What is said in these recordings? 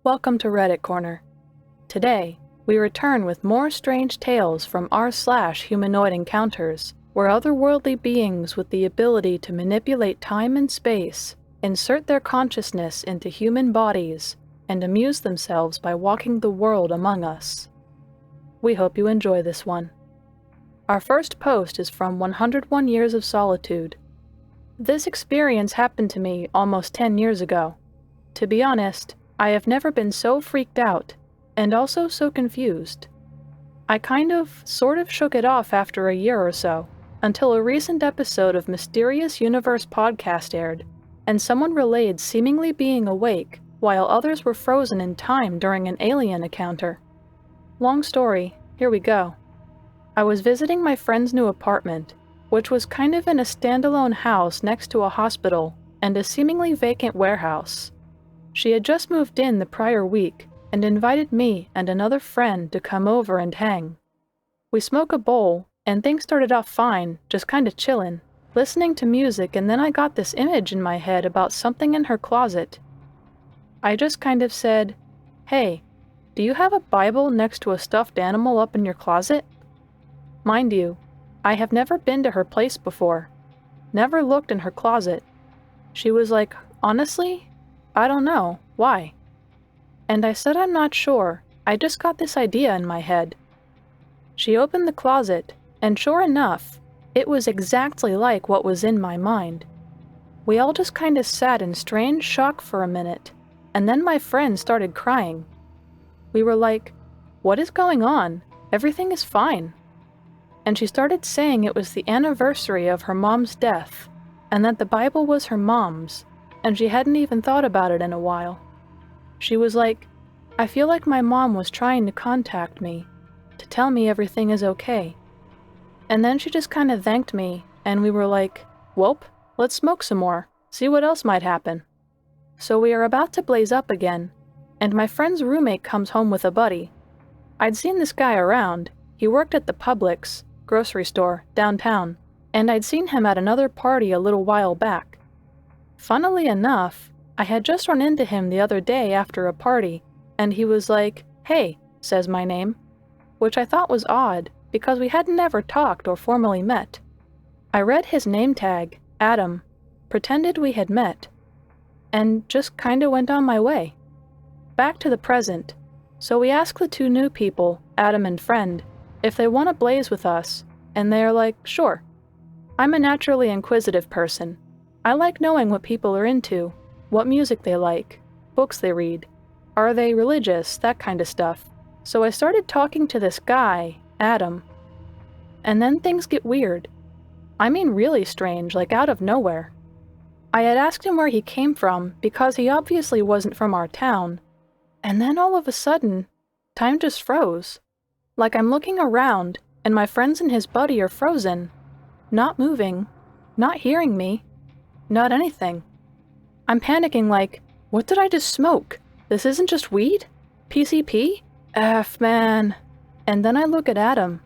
Welcome to Reddit Corner. Today, we return with more strange tales from r/humanoid encounters, where otherworldly beings with the ability to manipulate time and space insert their consciousness into human bodies and amuse themselves by walking the world among us. We hope you enjoy this one. Our first post is from 101 Years of Solitude. This experience happened to me almost 10 years ago. To be honest, I have never been so freaked out, and also so confused. I sort of shook it off after a year or so, until a recent episode of Mysterious Universe podcast aired, and someone relayed seemingly being awake while others were frozen in time during an alien encounter. Long story, here we go. I was visiting my friend's new apartment, which was kind of in a standalone house next to a hospital and a seemingly vacant warehouse. She had just moved in the prior week and invited me and another friend to come over and hang. We smoke a bowl, and things started off fine, just kinda chillin', listening to music, and then I got this image in my head about something in her closet. I just kind of said, "Hey, do you have a Bible next to a stuffed animal up in your closet?" Mind you, I have never been to her place before, never looked in her closet. She was like, "Honestly, I don't know, why?" And I said I'm not sure, I just got this idea in my head. She opened the closet, and sure enough, it was exactly like what was in my mind. We all just kinda sat in strange shock for a minute, and then my friend started crying. We were like, "What is going on? Everything is fine." And she started saying it was the anniversary of her mom's death, and that the Bible was her mom's, and she hadn't even thought about it in a while. She was like, "I feel like my mom was trying to contact me, to tell me everything is okay." And then she just kind of thanked me, and we were like, "Welp, let's smoke some more, see what else might happen." So we are about to blaze up again, and my friend's roommate comes home with a buddy. I'd seen this guy around. He worked at the Publix grocery store downtown, and I'd seen him at another party a little while back. Funnily enough, I had just run into him the other day after a party, and he was like, "Hey," says my name, which I thought was odd because we hadn't ever talked or formally met. I read his name tag, Adam, pretended we had met, and just kinda went on my way. Back to the present. So we ask the two new people, Adam and friend, if they want to blaze with us, and they are like, "Sure." I'm a naturally inquisitive person. I like knowing what people are into, what music they like, books they read, are they religious, that kind of stuff. So I started talking to this guy, Adam. And then things get weird. I mean really strange, like out of nowhere. I had asked him where he came from because he obviously wasn't from our town. And then all of a sudden, time just froze. Like I'm looking around, and my friends and his buddy are frozen. Not moving, not hearing me, not anything. I'm panicking like, what did I just smoke? This isn't just weed? PCP? F, man. And then I look at Adam.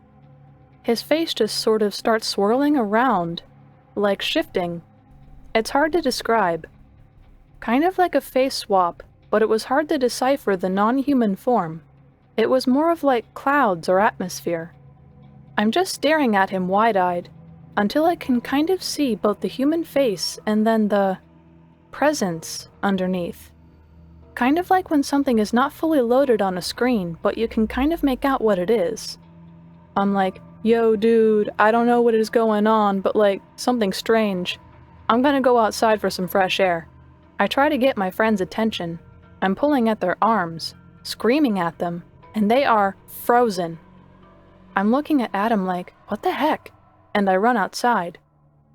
His face just sort of starts swirling around, like shifting. It's hard to describe. Kind of like a face swap, but it was hard to decipher the non-human form. It was more of like clouds or atmosphere. I'm just staring at him wide-eyed, until I can kind of see both the human face and then the presence underneath. Kind of like when something is not fully loaded on a screen, but you can kind of make out what it is. I'm like, "Yo, dude, I don't know what is going on, but like, something strange. I'm gonna go outside for some fresh air." I try to get my friend's attention. I'm pulling at their arms, screaming at them, and they are frozen. I'm looking at Adam like, "What the heck?" And I run outside.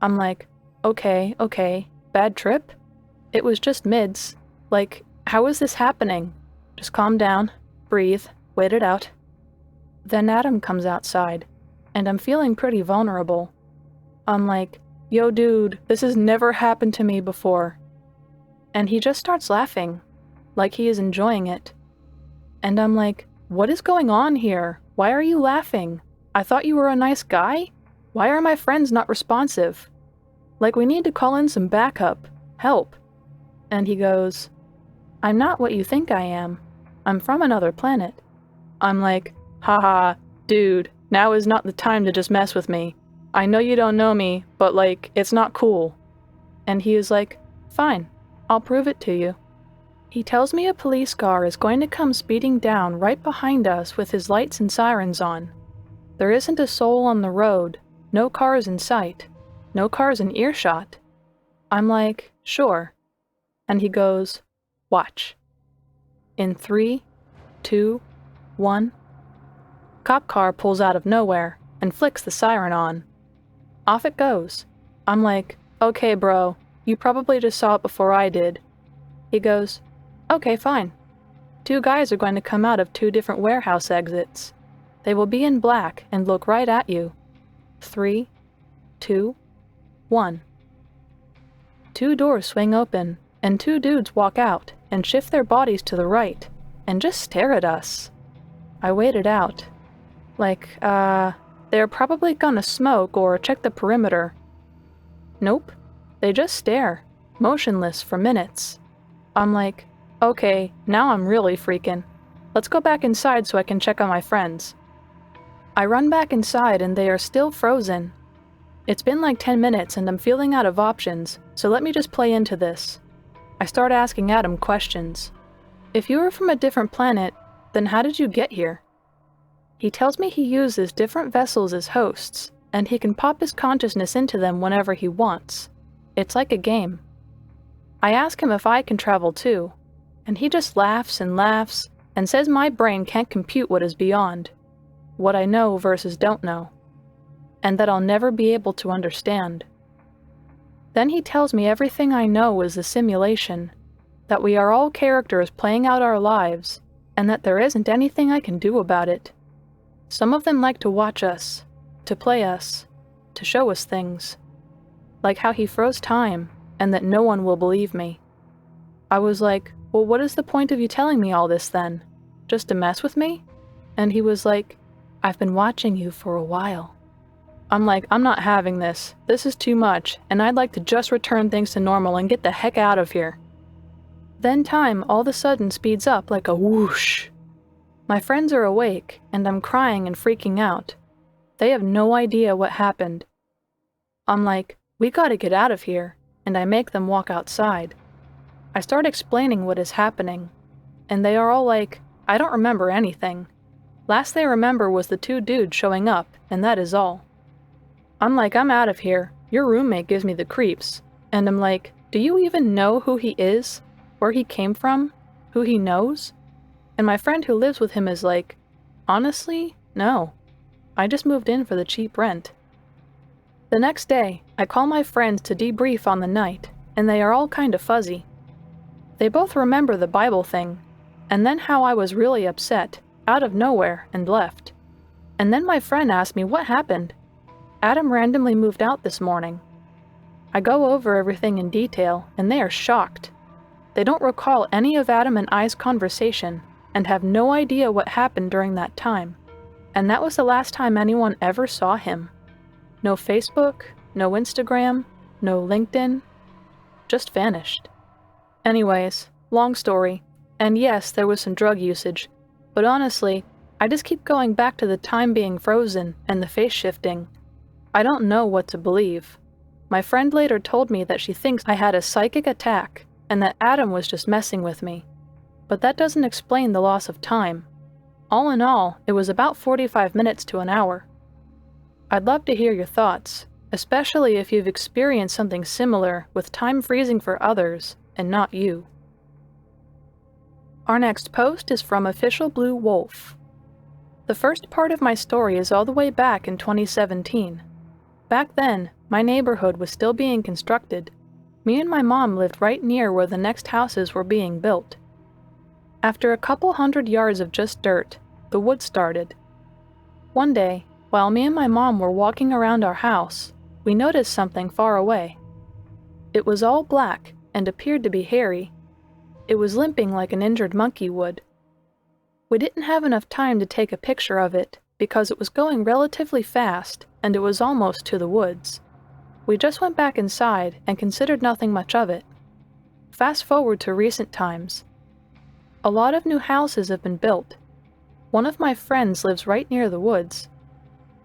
I'm like, okay, bad trip? It was just mids. Like, how is this happening? Just calm down, breathe, wait it out. Then Adam comes outside, and I'm feeling pretty vulnerable. I'm like, "Yo, dude, this has never happened to me before." And he just starts laughing, like he is enjoying it. And I'm like, "What is going on here? Why are you laughing? I thought you were a nice guy? Why are my friends not responsive? Like, we need to call in some backup. Help." And he goes, "I'm not what you think I am. I'm from another planet. I'm like, haha, dude, now is not the time to just mess with me. I know you don't know me, but like, it's not cool. And he is like, fine, I'll prove it to you. He tells me a police car is going to come speeding down right behind us with his lights and sirens on. There isn't a soul on the road, no cars in sight, no cars in earshot. I'm like, sure. And he goes, watch. In 3, 2, 1. Cop car pulls out of nowhere and flicks the siren on. Off it goes. I'm like, okay bro, you probably just saw it before I did. He goes, okay, fine. 2 guys are going to come out of 2 different warehouse exits. They will be in black and look right at you. 3, 2, 1. 2 doors swing open, and 2 dudes walk out and shift their bodies to the right, and just stare at us. I waited out. Like, they're probably gonna smoke or check the perimeter. Nope. They just stare, motionless for minutes. I'm like, okay, now I'm really freaking. Let's go back inside so I can check on my friends. I run back inside and they are still frozen. It's been like 10 minutes and I'm feeling out of options, so let me just play into this. I start asking Adam questions. If you were from a different planet, then how did you get here? He tells me he uses different vessels as hosts, and he can pop his consciousness into them whenever he wants. It's like a game. I ask him if I can travel too, and he just laughs and says my brain can't compute what is beyond, what I know versus don't know, and that I'll never be able to understand. Then he tells me everything I know is a simulation, that we are all characters playing out our lives, and that there isn't anything I can do about it. Some of them like to watch us, to play us, to show us things, like how he froze time, and that no one will believe me. I was like, well, what is the point of you telling me all this then? Just to mess with me? And he was like, I've been watching you for a while. I'm like, I'm not having this. This is too much, and I'd like to just return things to normal and get the heck out of here. Then time all of a sudden speeds up like a whoosh. My friends are awake, and I'm crying and freaking out. They have no idea what happened. I'm like, we gotta get out of here, and I make them walk outside. I start explaining what is happening, and they are all like, I don't remember anything. Last they remember was the 2 dudes showing up, and that is all. I'm like, I'm out of here. Your roommate gives me the creeps. And I'm like, do you even know who he is? Where he came from? Who he knows? And my friend who lives with him is like, honestly, no. I just moved in for the cheap rent. The next day, I call my friends to debrief on the night, and they are all kind of fuzzy. They both remember the Bible thing, and then how I was really upset, out of nowhere, and left. And then my friend asked me what happened. Adam randomly moved out this morning. I go over everything in detail, and they are shocked. They don't recall any of Adam and I's conversation, and have no idea what happened during that time. And that was the last time anyone ever saw him. No Facebook, no Instagram, no LinkedIn. Just vanished. Anyways, long story. And yes, there was some drug usage. But honestly, I just keep going back to the time being frozen and the face shifting. I don't know what to believe. My friend later told me that she thinks I had a psychic attack, and that Adam was just messing with me. But that doesn't explain the loss of time. All in all, it was about 45 minutes to an hour. I'd love to hear your thoughts, especially if you've experienced something similar with time freezing for others and not you. Our next post is from Official Blue Wolf. The first part of my story is all the way back in 2017. Back then, my neighborhood was still being constructed. Me and my mom lived right near where the next houses were being built. After a couple 100 yards of just dirt, the wood started. One day, while me and my mom were walking around our house, we noticed something far away. It was all black and appeared to be hairy. It was limping like an injured monkey would. We didn't have enough time to take a picture of it because it was going relatively fast and it was almost to the woods. We just went back inside and considered nothing much of it. Fast forward to recent times. A lot of new houses have been built. One of my friends lives right near the woods.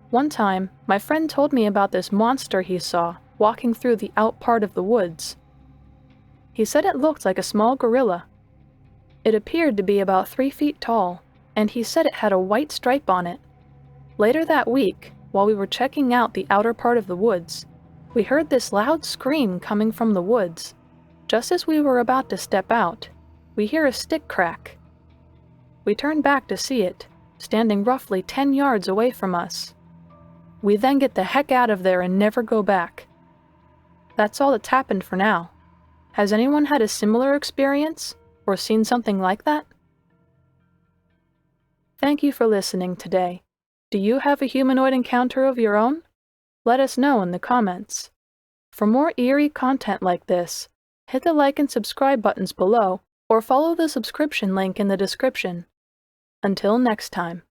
One time, my friend told me about this monster he saw walking through the out part of the woods. He said it looked like a small gorilla. It appeared to be about 3 feet tall, and he said it had a white stripe on it. Later that week, while we were checking out the outer part of the woods, we heard this loud scream coming from the woods. Just as we were about to step out, we hear a stick crack. We turn back to see it, standing roughly 10 yards away from us. We then get the heck out of there and never go back. That's all that's happened for now. Has anyone had a similar experience, or seen something like that? Thank you for listening today. Do you have a humanoid encounter of your own? Let us know in the comments. For more eerie content like this, hit the like and subscribe buttons below, or follow the subscription link in the description. Until next time.